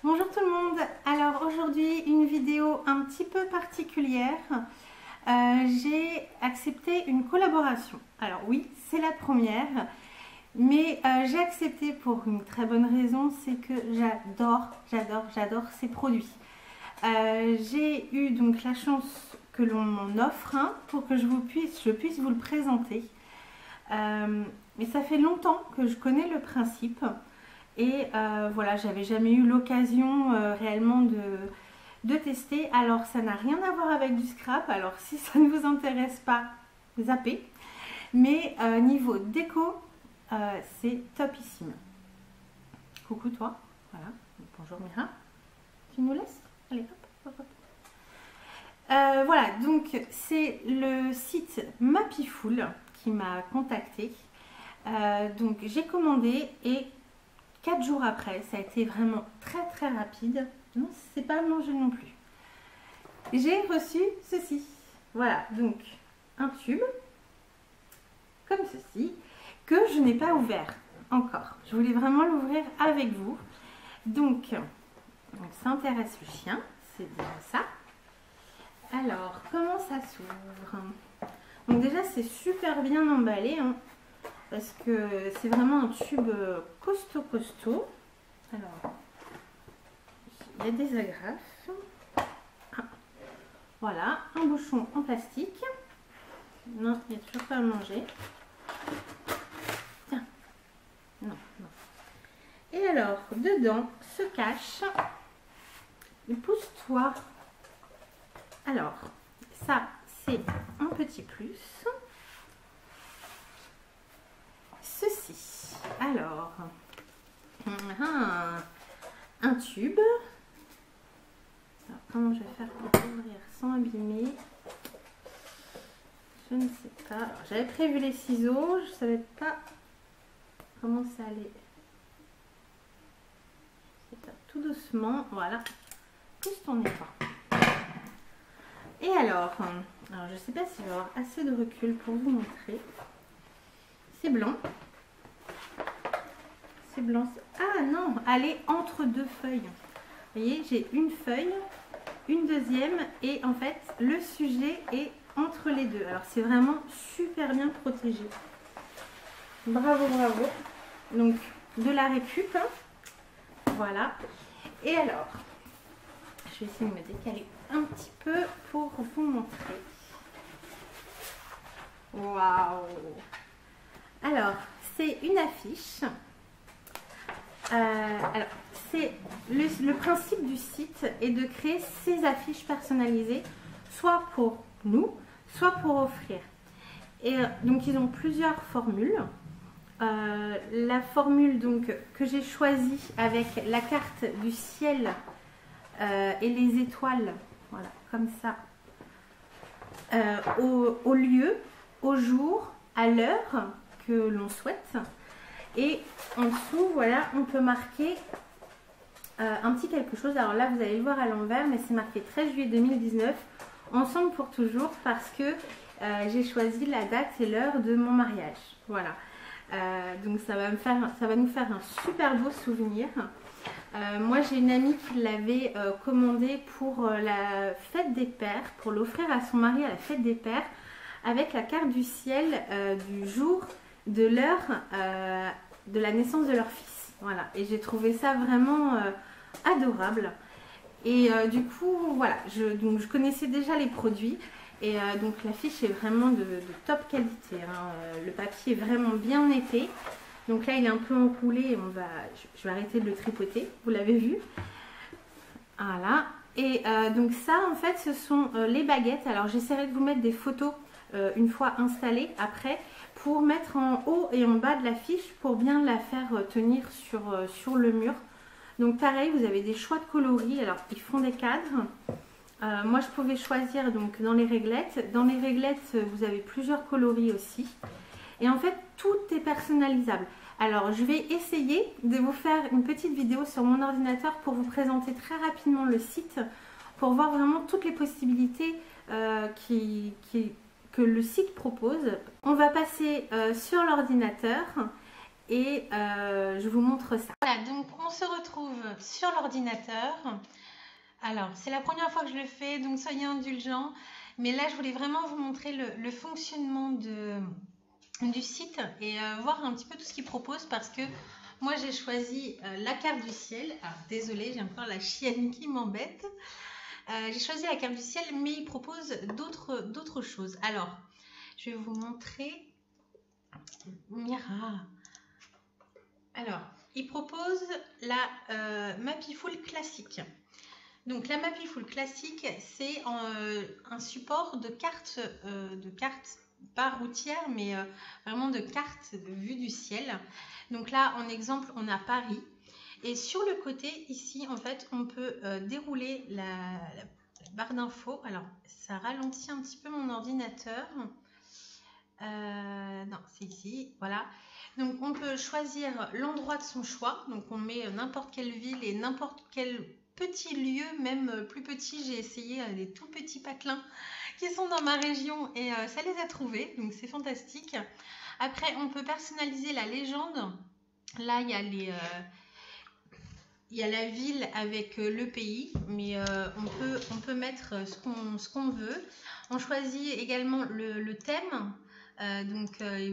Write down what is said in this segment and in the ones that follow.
Bonjour tout le monde. Alors aujourd'hui une vidéo un petit peu particulière. J'ai accepté une collaboration. Alors oui, c'est la première, mais j'ai accepté pour une très bonne raison, c'est que j'adore ces produits. J'ai eu donc la chance que l'on m'en offre un pour que je puisse vous le présenter. Mais ça fait longtemps que je connais le principe. Et voilà, j'avais jamais eu l'occasion réellement de tester. Alors ça n'a rien à voir avec du scrap, alors si ça ne vous intéresse pas, zappez. Mais niveau déco, c'est topissime. Coucou toi, voilà, bonjour Mira, tu nous laisses? Allez hop, hop, hop. Voilà, donc c'est le site Mapiful qui m'a contacté. Donc j'ai commandé et 4 jours après, ça a été vraiment très rapide. Non, c'est pas mangé non plus. J'ai reçu ceci. Voilà, donc un tube comme ceci que je n'ai pas ouvert encore. Je voulais vraiment l'ouvrir avec vous. Donc ça intéresse le chien, c'est déjà ça. Alors, comment ça s'ouvre? Donc déjà, c'est super bien emballé, hein, parce que c'est vraiment un tube costaud. Alors, il y a des agrafes. Ah, voilà, un bouchon en plastique. Non, il n'y a toujours pas à manger. Tiens, non. Et alors, dedans se cache le pousse-toi. Alors, ça, c'est un petit plus. Ceci, alors, un tube. Alors, comment je vais faire pour ouvrir sans abîmer? Je ne sais pas. J'avais prévu les ciseaux, je ne savais pas comment ça allait. C'est tout doucement, voilà. Plus ton effort. Et alors je ne sais pas si je vais avoir assez de recul pour vous montrer. C'est blanc. C'est blanc. Ah non, elle est entre deux feuilles. Vous voyez, j'ai une feuille, une deuxième, et en fait, le sujet est entre les deux. Alors, c'est vraiment super bien protégé. Bravo. Donc, de la récup. Hein. Voilà. Et alors, je vais essayer de me décaler un petit peu pour vous montrer. Waouh! Alors, c'est une affiche. Alors, c'est le principe du site est de créer ces affiches personnalisées, soit pour nous, soit pour offrir. Et donc, ils ont plusieurs formules. La formule donc que j'ai choisie avec la carte du ciel et les étoiles, voilà, comme ça, au lieu, au jour, à l'heure que l'on souhaite. Et en dessous, voilà, on peut marquer un petit quelque chose. Alors là, vous allez le voir à l'envers, mais c'est marqué 13 juillet 2019, ensemble pour toujours, parce que j'ai choisi la date et l'heure de mon mariage. Voilà. Donc ça va nous faire un super beau souvenir. Moi, j'ai une amie qui l'avait commandé pour la fête des pères, pour l'offrir à son mari à la fête des pères, avec la carte du ciel du jour, de l'heure de la naissance de leur fils. Voilà, et j'ai trouvé ça vraiment adorable. Et du coup, voilà, donc je connaissais déjà les produits. Et donc la fiche est vraiment de top qualité. Hein. Le papier est vraiment bien épais. Donc là, il est un peu enroulé. Je vais arrêter de le tripoter. Vous l'avez vu. Voilà. Et donc ça, en fait, ce sont les baguettes. Alors j'essaierai de vous mettre des photos une fois installées après, pour mettre en haut et en bas de la fiche pour bien la faire tenir sur le mur. Donc pareil, vous avez des choix de coloris. Alors ils font des cadres. Moi je pouvais choisir donc dans les réglettes. Dans les réglettes, vous avez plusieurs coloris aussi. Et en fait, tout est personnalisable. Alors je vais essayer de vous faire une petite vidéo sur mon ordinateur pour vous présenter très rapidement le site, pour voir vraiment toutes les possibilités que le site propose. On va passer sur l'ordinateur et je vous montre ça. Voilà, donc on se retrouve sur l'ordinateur. Alors, c'est la première fois que je le fais, donc soyez indulgents. Mais là, je voulais vraiment vous montrer le fonctionnement du site et voir un petit peu tout ce qu'il propose parce que moi, j'ai choisi la carte du ciel. Alors, désolée, j'ai encore la chienne qui m'embête. J'ai choisi la carte du ciel, mais il propose d'autres choses. Alors, je vais vous montrer. Mira. Alors, il propose la Mapiful classique. Donc la Mapiful classique, c'est un support de cartes pas routières, mais vraiment de cartes vue du ciel. Donc là, en exemple, on a Paris. Et sur le côté, ici, en fait, on peut dérouler la barre d'infos. Alors, ça ralentit un petit peu mon ordinateur. Non, c'est ici, voilà. Donc on peut choisir l'endroit de son choix. Donc on met n'importe quelle ville et n'importe quel petit lieu, même plus petit. J'ai essayé des tout petits patelins qui sont dans ma région et ça les a trouvés. Donc c'est fantastique. Après, on peut personnaliser la légende. Là, il y a il y a la ville avec le pays, mais on peut mettre ce qu'on veut. On choisit également le thème.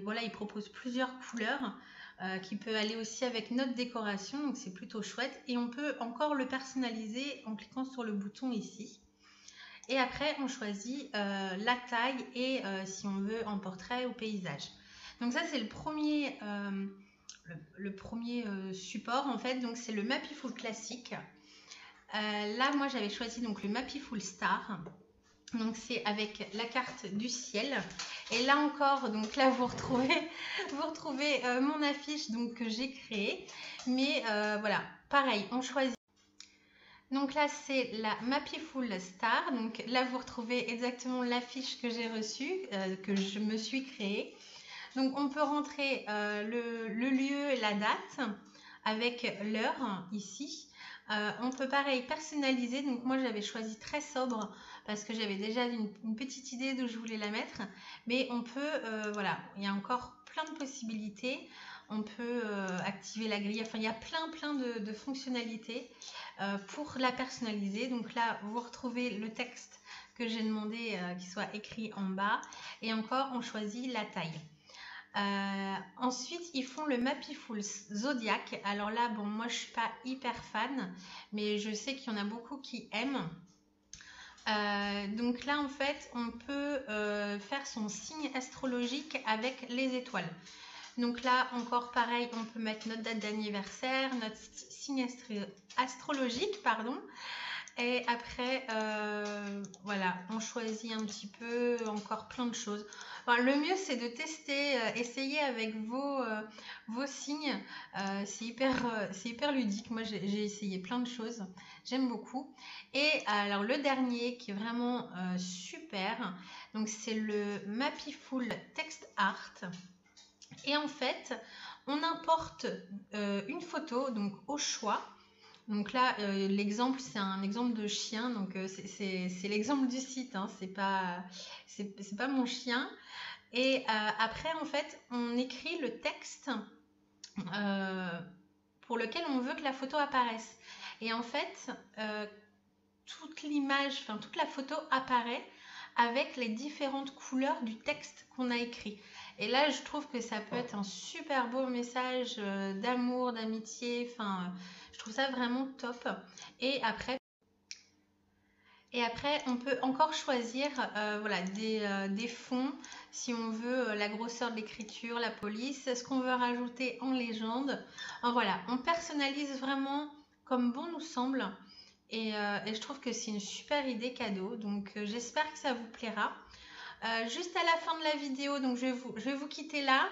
Voilà, il propose plusieurs couleurs qui peut aller aussi avec notre décoration, donc c'est plutôt chouette. Et on peut encore le personnaliser en cliquant sur le bouton ici. Et après, on choisit la taille et si on veut en portrait ou paysage. Donc ça, c'est le premier support en fait, donc c'est le Mapiful classique. Là, moi, j'avais choisi donc le Mapiful Star. Donc c'est avec la carte du ciel et là encore, donc là vous retrouvez mon affiche donc que j'ai créée, mais voilà, pareil, on choisit. Donc là c'est la Mapiful Star, donc là vous retrouvez exactement l'affiche que j'ai reçue, que je me suis créée. Donc on peut rentrer le lieu et la date avec l'heure ici. On peut pareil personnaliser, donc moi j'avais choisi très sobre parce que j'avais déjà une petite idée d'où je voulais la mettre, mais on peut, voilà, il y a encore plein de possibilités. On peut activer la grille, enfin il y a plein de fonctionnalités pour la personnaliser. Donc là vous retrouvez le texte que j'ai demandé qu'il soit écrit en bas et encore on choisit la taille. Ensuite, ils font le Mapiful Zodiac. Alors là, bon, moi je suis pas hyper fan, mais je sais qu'il y en a beaucoup qui aiment. Donc là, en fait, on peut faire son signe astrologique avec les étoiles. Donc là, encore pareil, on peut mettre notre date d'anniversaire, notre signe astrologique, pardon. Et après, voilà, on choisit un petit peu, encore plein de choses. Enfin, le mieux, c'est de tester, essayer avec vos signes. C'est hyper ludique. Moi, j'ai essayé plein de choses. J'aime beaucoup. Et alors, le dernier qui est vraiment super, donc c'est le Mapiful Text Art. Et en fait, on importe une photo, donc au choix. Donc là, l'exemple, c'est un exemple de chien, donc c'est l'exemple du site, hein, c'est pas mon chien. Et après, en fait, on écrit le texte pour lequel on veut que la photo apparaisse. Et en fait, toute l'image, enfin toute la photo apparaît avec les différentes couleurs du texte qu'on a écrit. Et là, je trouve que ça peut être un super beau message d'amour, d'amitié, enfin... Je trouve ça vraiment top. Et après, on peut encore choisir voilà, des fonds, si on veut la grosseur de l'écriture, la police, ce qu'on veut rajouter en légende. Alors, voilà, on personnalise vraiment comme bon nous semble. Et je trouve que c'est une super idée cadeau. Donc, j'espère que ça vous plaira. Juste à la fin de la vidéo, donc je vais vous quitter là.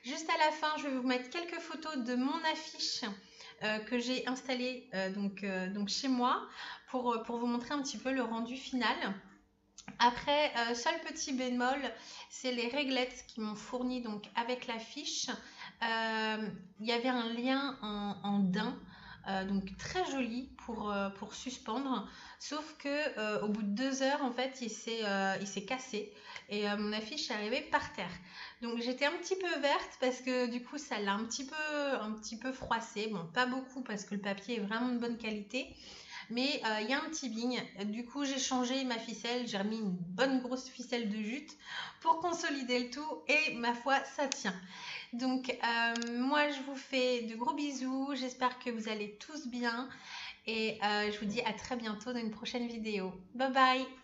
Juste à la fin, je vais vous mettre quelques photos de mon affiche que j'ai installé donc chez moi pour vous montrer un petit peu le rendu final. Après, seul petit bémol, c'est les réglettes qui m'ont fourni donc avec l'affiche. Il y avait un lien en daim. donc très joli pour suspendre, sauf que au bout de 2 heures en fait il s'est cassé et mon affiche est arrivée par terre. Donc j'étais un petit peu verte parce que du coup ça l'a un petit peu froissé, bon pas beaucoup parce que le papier est vraiment de bonne qualité, mais il y a un petit bigne. Du coup j'ai changé ma ficelle, j'ai remis une bonne grosse ficelle de jute pour consolider le tout et ma foi ça tient. Donc moi je vous fais de gros bisous, j'espère que vous allez tous bien et je vous dis à très bientôt dans une prochaine vidéo. Bye bye.